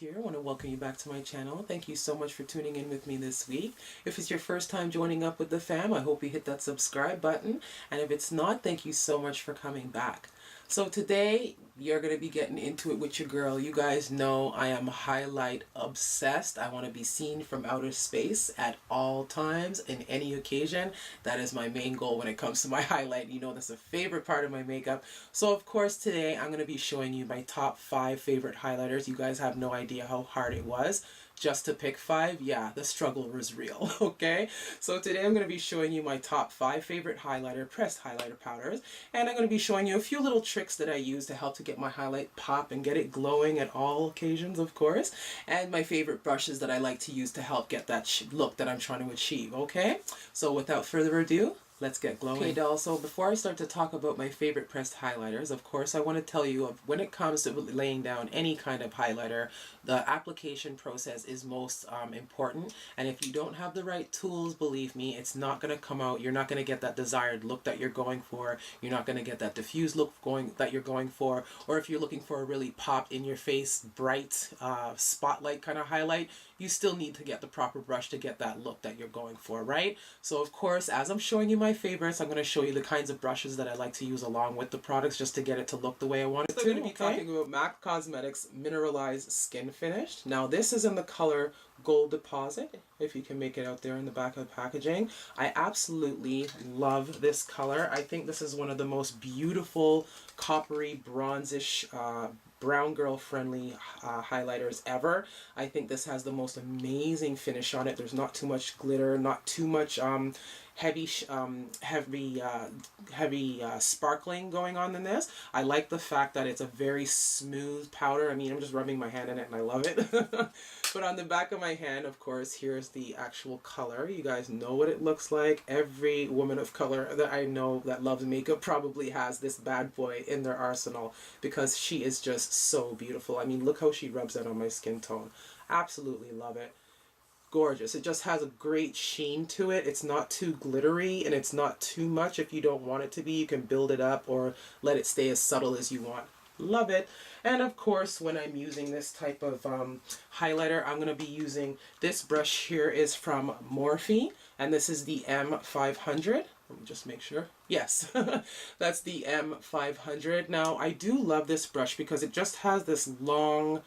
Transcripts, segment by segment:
here. I want to welcome you back to my channel. Thank you so much for tuning in with me this week. If it's your first time joining up with the fam, I hope you hit that subscribe button. And if it's not, thank you so much for coming back. So today, you're going to be getting into it with your girl. You guys know I am highlight obsessed. I want to be seen from outer space at all times, in any occasion. That is my main goal when it comes to my highlight. You know that's a favorite part of my makeup. So of course today I'm going to be showing you my top 5 favorite highlighters. You guys have no idea how hard it was just to pick 5. Yeah, the struggle was real, okay? So today I'm going to be showing you my top 5 favorite pressed highlighter powders, and I'm going to be showing you a few little tricks that I use to help to get my highlight pop and get it glowing at all occasions, of course, and my favorite brushes that I like to use to help get that look that I'm trying to achieve, okay? So without further ado, let's get glowing. Okay, doll, so before I start to talk about my favorite pressed highlighters, of course I want to tell you when it comes to laying down any kind of highlighter, the application process is most important. And if you don't have the right tools, believe me, it's not going to come out. You're not going to get that desired look that you're going for. You're not going to get that diffused look that you're going for. Or if you're looking for a really pop in your face, bright spotlight kind of highlight, you still need to get the proper brush to get that look that you're going for, right? So of course, as I'm showing you my favorites, I'm going to show you the kinds of brushes that I like to use along with the products just to get it to look the way I want it to. I'm going to be talking about MAC Cosmetics Mineralized Skin Finish. Now this is in the color Gold Deposit, if you can make it out there in the back of the packaging. I absolutely love this color. I think this is one of the most beautiful coppery bronzish brown girl friendly highlighters ever. I think this has the most amazing finish on it. There's not too much glitter, not too much heavy sparkling going on in this. I like the fact that it's a very smooth powder. I mean, I'm just rubbing my hand in it and I love it. But on the back of my hand, of course, here's the actual color. You guys know what it looks like. Every woman of color that I know that loves makeup probably has this bad boy in their arsenal because she is just so beautiful. I mean, look how she rubs that on my skin tone. Absolutely love it. Gorgeous. It just has a great sheen to it. It's not too glittery and it's not too much. If you don't want it to be, you can build it up or let it stay as subtle as you want. Love it. And of course, when I'm using this type of highlighter, I'm going to be using this brush here is from Morphe, and this is the M500. Let me just make sure. Yes, that's the M500. Now, I do love this brush because it just has this long,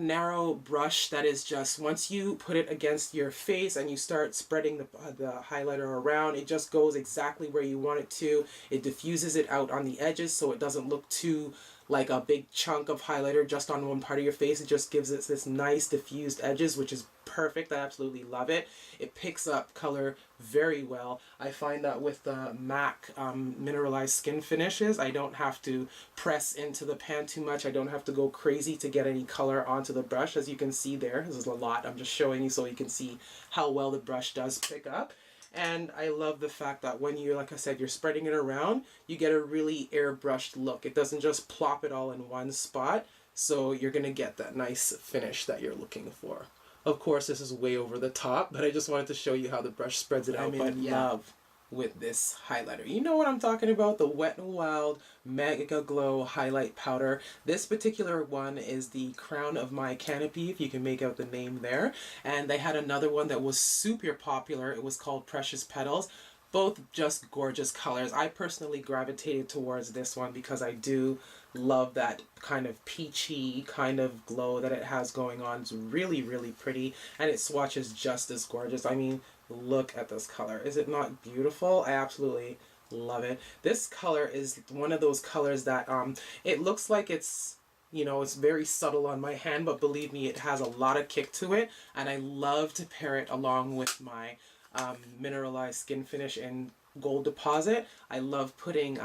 narrow brush that is just, once you put it against your face and you start spreading the highlighter around, it just goes exactly where you want it to. It diffuses it out on the edges so it doesn't look too like a big chunk of highlighter just on one part of your face. It just gives it this nice diffused edges, which is perfect. I absolutely love it. It picks up color very well. I find that with the MAC mineralized skin finishes, I don't have to press into the pan too much. I don't have to go crazy to get any color onto the brush. As you can see there, this is a lot. I'm just showing you so you can see how well the brush does pick up. And I love the fact that when you, like I said, you're spreading it around, you get a really airbrushed look. It doesn't just plop it all in one spot, so you're going to get that nice finish that you're looking for. Of course, this is way over the top, but I just wanted to show you how the brush spreads it out. I'm in love with this highlighter. You know what I'm talking about, the Wet n Wild Mega Glo highlight powder. This particular one is the Crown of My Canopy, if you can make out the name there. And they had another one that was super popular. It was called Precious Petals. Both just gorgeous colors. I personally gravitated towards this one because I do love that kind of peachy kind of glow that it has going on. It's really, really pretty, and it swatches just as gorgeous. I mean, look at this color. Is it not beautiful? I absolutely love it. This color is one of those colors that it looks like it's, you know, it's very subtle on my hand, but believe me, it has a lot of kick to it, and I love to pair it along with my mineralized skin finish in Gold Deposit. I love putting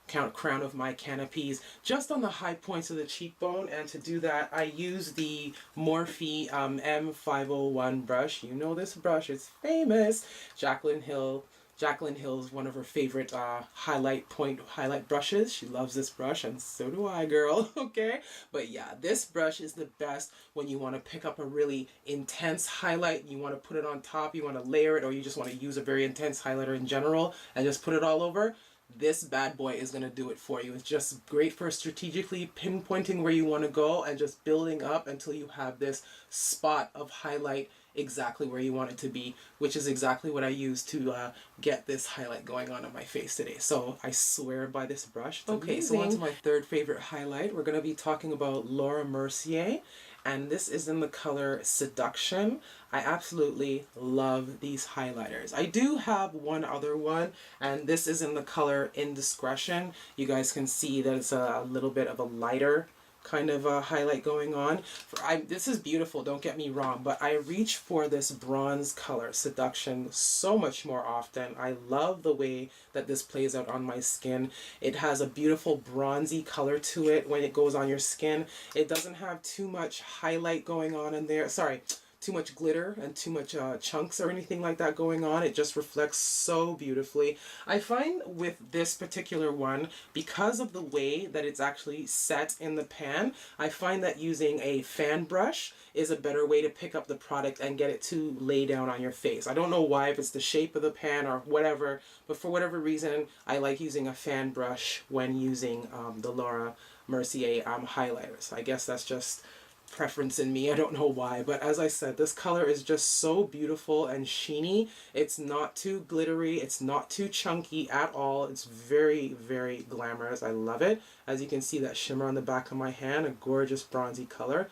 Crown of My Canopies just on the high points of the cheekbone, and to do that I use the Morphe M501 brush. You know this brush, it's famous. Jaclyn Hill's one of her favorite highlight brushes. She loves this brush, and so do I, girl. Okay? But yeah, this brush is the best when you want to pick up a really intense highlight, you want to put it on top, you want to layer it, or you just want to use a very intense highlighter in general and just put it all over. this bad boy is going to do it for you. It's just great for strategically pinpointing where you want to go and just building up until you have this spot of highlight exactly where you want it to be, which is exactly what I used to get this highlight going on my face today. So I swear by this brush. Okay, so on to my third favorite highlight. We're going to be talking about Laura Mercier, and this is in the color Seduction. I absolutely love these highlighters. I do have one other one, and this is in the color Indiscretion. You guys can see that it's a little bit of a lighter kind of a highlight going on. This is beautiful, don't get me wrong, but I reach for this bronze color, Seduction, so much more often. I love the way that this plays out on my skin. It has a beautiful bronzy color to it when it goes on your skin. It doesn't have too much highlight going on in there. Sorry, too much glitter and too much chunks or anything like that going on. It just reflects so beautifully. I find with this particular one, because of the way that it's actually set in the pan, I find that using a fan brush is a better way to pick up the product and get it to lay down on your face. I don't know why, if it's the shape of the pan or whatever, but for whatever reason, I like using a fan brush when using the Laura Mercier highlighters. I guess that's just preference in me. I don't know why, but as I said, this color is just so beautiful and sheeny. It's not too glittery, it's not too chunky at all. It's very, very glamorous. I love it. As you can see, that shimmer on the back of my hand, a gorgeous bronzy color.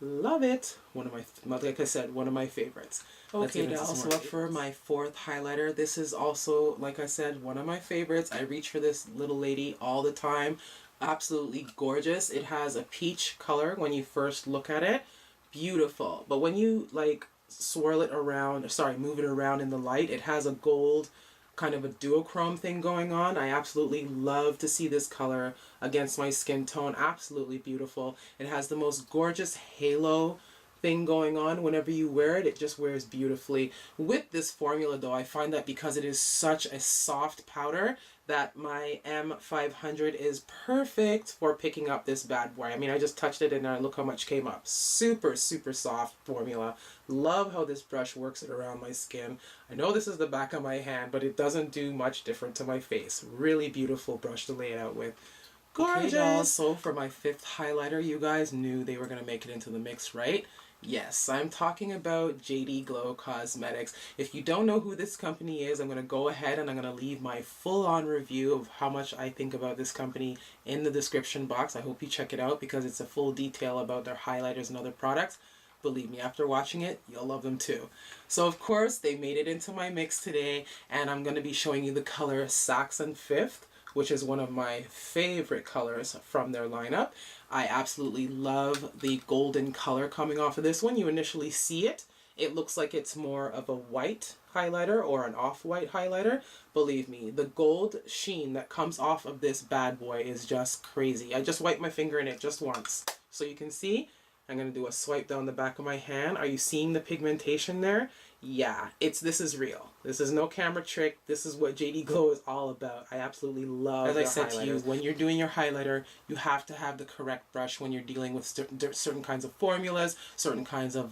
Love it. One of my, like I said, one of my favorites. Okay, now also up for my fourth highlighter. This is also, like I said, one of my favorites. I reach for this little lady all the time. Absolutely gorgeous. It has a peach color when you first look at it. Beautiful. But when you like swirl it around, sorry, move it around in the light, it has a gold kind of a duochrome thing going on. I absolutely love to see this color against my skin tone. Absolutely beautiful. It has the most gorgeous halo thing going on whenever you wear it. It just wears beautifully. With this formula though, I find that because it is such a soft powder, that my M500 is perfect for picking up this bad boy. I mean, I just touched it and look how much came up. Super, super soft formula. Love how this brush works it around my skin. I know this is the back of my hand, but it doesn't do much different to my face. Really beautiful brush to lay it out with. Gorgeous! Okay, so for my fifth highlighter, you guys knew they were going to make it into the mix, right? Yes, I'm talking about JD Glow Cosmetics. If you don't know who this company is, I'm going to go ahead and I'm going to leave my full-on review of how much I think about this company in the description box. I hope you check it out because it's a full detail about their highlighters and other products. Believe me, after watching it, you'll love them too. So of course, they made it into my mix today, and I'm going to be showing you the color Saxon Fifth, which is one of my favorite colors from their lineup. I absolutely love the golden color coming off of this. When you initially see it, it looks like it's more of a white highlighter or an off-white highlighter. Believe me, the gold sheen that comes off of this bad boy is just crazy. I just wiped my finger in it just once. So you can see, I'm going to do a swipe down the back of my hand. Are you seeing the pigmentation there? Yeah, this is real. This is no camera trick. This is what JD Glow is all about. I absolutely love As I said to you, when you're doing your highlighter, you have to have the correct brush when you're dealing with certain kinds of formulas, certain kinds of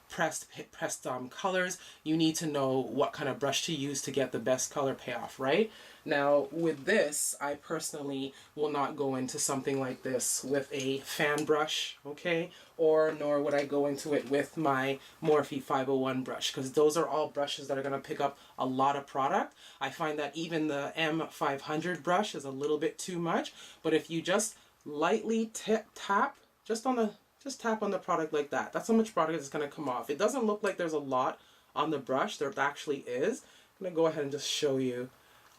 pressed colors. You need to know what kind of brush to use to get the best color payoff, right? Now, with this, I personally will not go into something like this with a fan brush, okay? Nor would I go into it with my Morphe 501 brush, because those are all brushes that are going to pick up a lot of product. I find that even the M500 brush is a little bit too much, but if you just lightly tap, just tap on the product like that, that's how much product is going to come off. It doesn't look like there's a lot on the brush. There actually is. I'm going to go ahead and just show you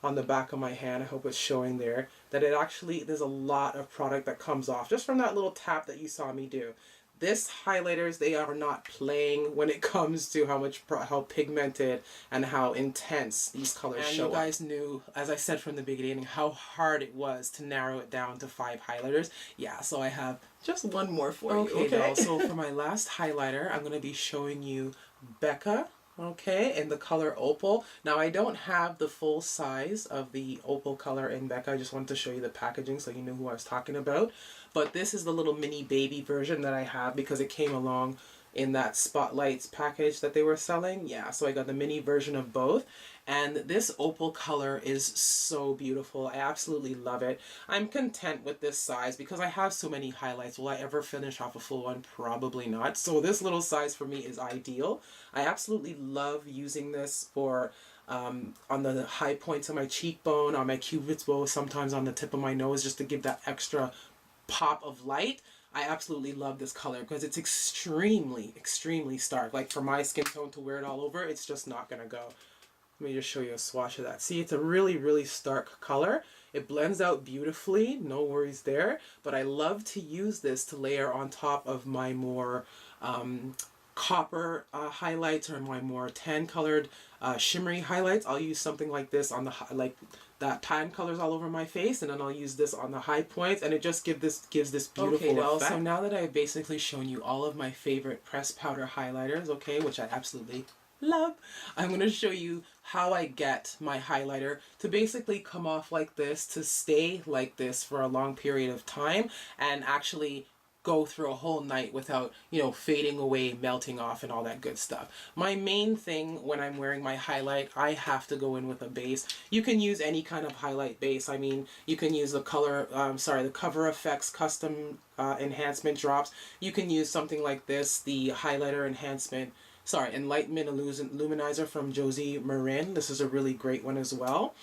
on the back of my hand. I hope it's showing there that there's a lot of product that comes off just from that little tap that you saw me do. This highlighters, they are not playing when it comes to how pigmented and how intense these colors show. And you guys knew, as I said from the beginning, how hard it was to narrow it down to 5 highlighters. Yeah, so I have just one more for you. Okay, so for my last highlighter, I'm going to be showing you Becca. Okay, in the color Opal. Now I don't have the full size of the Opal color in Becca. I just wanted to show you the packaging so you knew who I was talking about. But this is the little mini baby version that I have because it came along in that Spotlights package that they were selling. Yeah, so I got the mini version of both. And this opal color is so beautiful. I absolutely love it. I'm content with this size because I have so many highlights. Will I ever finish off a full one? Probably not. So this little size for me is ideal. I absolutely love using this for on the high points of my cheekbone, on my cupid's bow, sometimes on the tip of my nose, just to give that extra pop of light. I absolutely love this color because it's extremely, extremely stark. Like for my skin tone to wear it all over, it's just not going to go. Let me just show you a swatch of that. See, it's a really, really stark color. It blends out beautifully, no worries there. But I love to use this to layer on top of my more copper highlights or my more tan colored shimmery highlights. I'll use something like this on the like that tan colors all over my face, and then I'll use this on the high points, and it just gives this beautiful effect. So now that I've basically shown you all of my favorite pressed powder highlighters, okay, which I absolutely love, I'm going to show you how I get my highlighter to basically come off like this, to stay like this for a long period of time, and actually go through a whole night without, you know, fading away, melting off, and all that good stuff. My main thing when I'm wearing my highlight, I have to go in with a base. You can use any kind of highlight base. I mean, you can use the the Cover FX custom enhancement drops. You can use something like this, the highlighter enlightenment luminizer from Josie Marin. This is a really great one as well.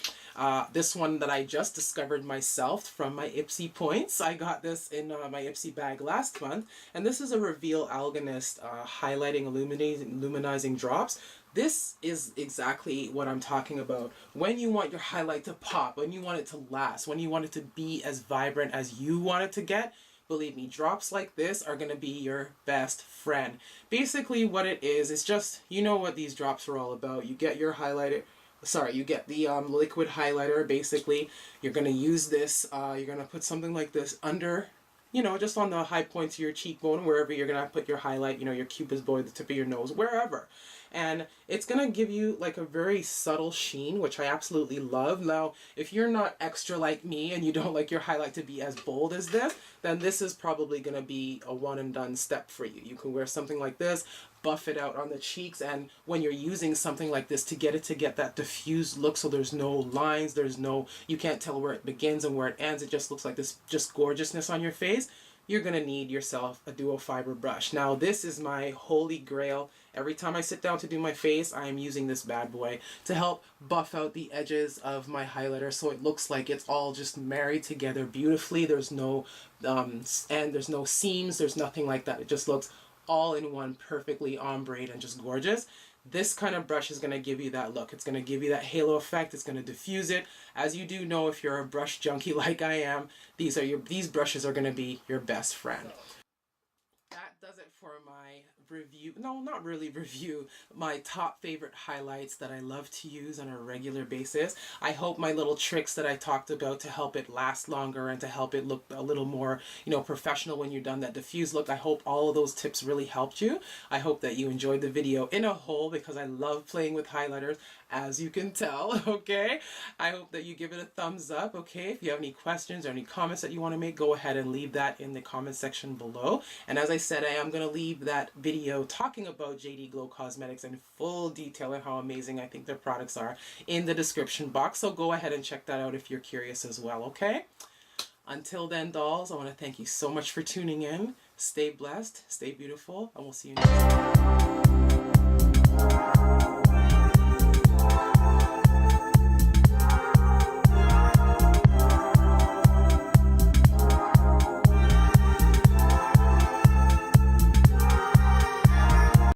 This one that I just discovered myself from my Ipsy points. I got this in my Ipsy bag last month, and this is a Reveal Alganist highlighting luminizing drops. This is exactly what I'm talking about. When you want your highlight to pop, when you want it to last, when you want it to be as vibrant as you want it to get, believe me, drops like this are going to be your best friend. Basically what it is just, you know what these drops are all about. You get your highlighter, you get the liquid highlighter. Basically, you're going to use this, you're going to put something like this under, you know, just on the high points of your cheekbone, wherever you're going to put your highlight, you know, your cupid's bow, the tip of your nose, wherever. And it's going to give you like a very subtle sheen, which I absolutely love. Now, if you're not extra like me and you don't like your highlight to be as bold as this, then this is probably going to be a one and done step for you. You can wear something like this, buff it out on the cheeks, and when you're using something like this to get that diffused look, so there's no lines, you can't tell where it begins and where it ends, it just looks like this just gorgeousness on your face, you're going to need yourself a dual fiber brush. Now this is my holy grail. Every time I sit down to do my face, I am using this bad boy to help buff out the edges of my highlighter so it looks like it's all just married together beautifully. There's no there's no seams, there's nothing like that. It just looks all in one, perfectly ombreed and just gorgeous. This kind of brush is going to give you that look. It's going to give you that halo effect. It's going to diffuse it. As you do know, if you're a brush junkie like I am, these brushes are going to be your best friend. That does it for my review. No, not really review. My top favorite highlights that I love to use on a regular basis. I hope my little tricks that I talked about to help it last longer and to help it look a little more, you know, professional when you're done, that diffused look. I hope all of those tips really helped you. I hope that you enjoyed the video in a whole, because I love playing with highlighters, as you can tell, okay? I hope that you give it a thumbs up, okay? If you have any questions or any comments that you want to make, go ahead and leave that in the comment section below. And as I said, I am going to leave that video talking about JD Glow Cosmetics in full detail and how amazing I think their products are in the description box. So go ahead and check that out if you're curious as well, okay? Until then, dolls, I want to thank you so much for tuning in. Stay blessed, stay beautiful, and we'll see you next time.